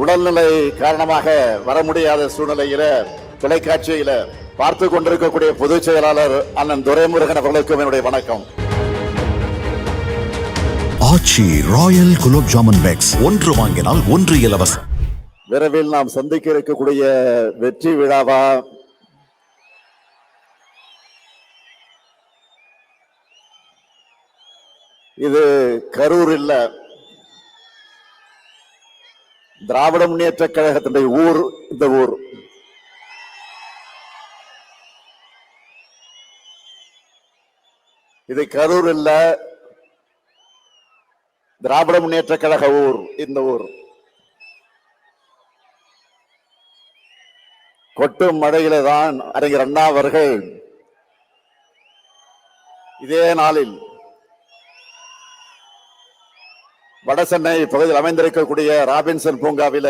உடல்நிலை காரணமாக வர முடியாத சூழ்நிலையில தொலைக்காட்சியில பார்த்து கொண்டிருக்கக்கூடிய பொதுச் செயலாளர் அண்ணன் துரைமுருகன் அவர்களுக்கும் என்னுடைய வணக்கம். ஆச்சி ராயல் குலோப் ஜாமுன் பேக்ஸ் ஒன்று வாங்கினால் ஒன்று இலவசம். விரைவில் நாம் சந்திக்க இருக்கக்கூடிய வெற்றி விழாவா இது? கரூர் இல்ல, திராவிட முன்னேற்ற கழகத்தினுடைய ஊர் இந்த ஊர். இது கரூர் இல்ல, திராவிட முன்னேற்ற கழக ஊர் இந்த ஊர். கொட்டும் மழையில தான் அறிஞர் அண்ணா அவர்கள் இதே நாளில் வடசென்னை பகுதியில் அமைந்திருக்கக்கூடிய ராபின்சன் பூங்காவில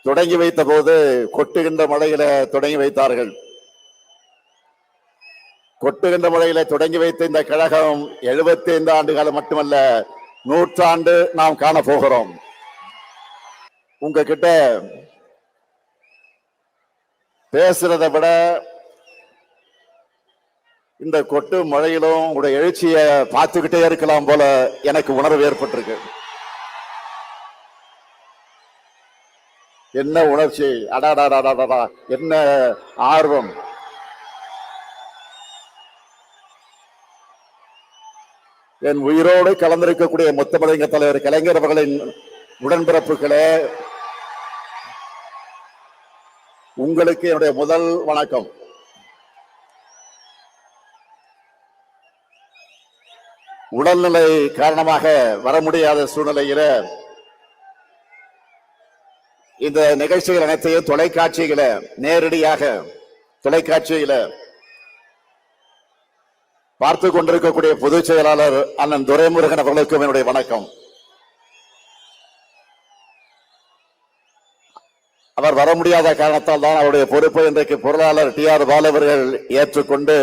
தொடங்கி வைத்த போது கொட்டுகின்ற மழையில தொடங்கி வைத்தார்கள். கொட்டுகின்ற மழையில தொடங்கி வைத்த இந்த கழகம் 75 ஆண்டு காலம் மட்டுமல்ல, 100 ஆண்டு நாம் காண போகிறோம். உங்ககிட்ட பேசுறதை விட இந்த கொட்டு மழையிலும் உங்களுடைய எழுச்சியை பார்த்துக்கிட்டே இருக்கலாம் போல எனக்கு உணர்வு ஏற்பட்டிருக்கு. என்ன உணர்ச்சி! அடாடாடாடாடா, என்ன ஆர்வம்! என் உயிரோடு கலந்திருக்கக்கூடிய முத்தமிழங்க தலைவர் கலைஞர் அவர்களின் உடன்பிறப்புகளே, உங்களுக்கு என்னுடைய முதல் வணக்கம். உடல்நிலை காரணமாக வர முடியாத சூழ்நிலையில இந்த நிகழ்ச்சிகள் அனைத்தையும் தொலைக்காட்சியில நேரடியாக தொலைக்காட்சியில பார்த்து கொண்டிருக்கக்கூடிய பொதுச் செயலாளர் அண்ணன் துரைமுருகன் அவர்களுக்கும் என்னுடைய வணக்கம். அவர் வர முடியாத காரணத்தால் தான் அவருடைய பொறுப்பை இன்றைக்கு பொருளாளர் TR பாலு அவர்கள் ஏற்றுக்கொண்டு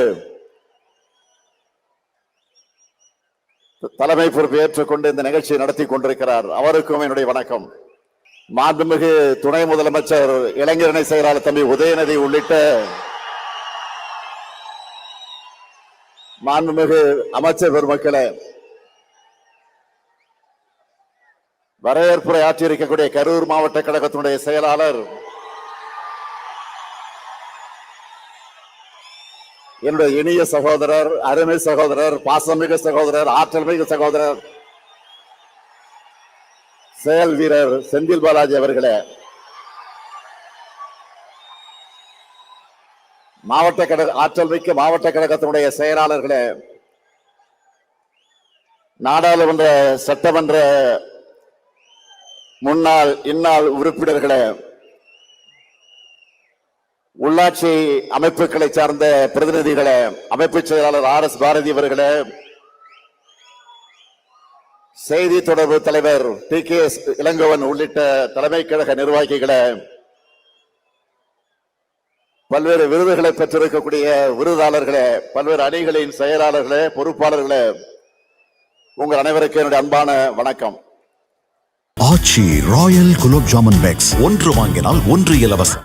தலைமை பொறுப்பு ஏற்றுக்கொண்டு இந்த நிகழ்ச்சியை நடத்தி கொண்டிருக்கிறார். அவருக்கும் என்னுடைய வணக்கம். மாண்புமிகு துணை முதலமைச்சர் இளைஞரணி செயலாளர் தம்பி உதயநிதி உள்ளிட்ட மாண்புமிகு அமைச்சர் பெருமக்களே, வரவேற்புரை ஆற்றியிருக்கக்கூடிய கரூர் மாவட்ட கழகத்தினுடைய செயலாளர், என்னுடைய இனிய சகோதரர், அருமை சகோதரர், பாசமிகு சகோதரர், ஆற்றல் மிகு சகோதரர், செயல் வீரர் செந்தில் பாலாஜி அவர்களே, மாவட்ட கழக ஆற்றல் மிக்க மாவட்ட கழகத்தினுடைய செயலாளர்களே, நாடாளுமன்ற சட்டமன்ற முன்னாள் இந்நாள் உறுப்பினர்களே, உள்ளாட்சி அமைப்புகளை சார்ந்த பிரதிநிதிகளே, அமைப்பு செயலாளர் RS பாரதி அவர்களே, செய்தி தொடர்பு தலைவர் TKS இளங்கோவன் உள்ளிட்ட தலைமை கழக நிர்வாகிகளே, பல்வேறு விருதுகளை பெற்றிருக்கக்கூடிய விருதாளர்களே, பல்வேறு அணிகளின் செயலாளர்களே, பொறுப்பாளர்களே, உங்கள் அனைவருக்கும் என்னுடைய அன்பான வணக்கம். ஆச்சி ராயல் குலோப் ஜாமுன் பேக்ஸ் ஒன்று வாங்கினால் ஒன்று இலவசம்.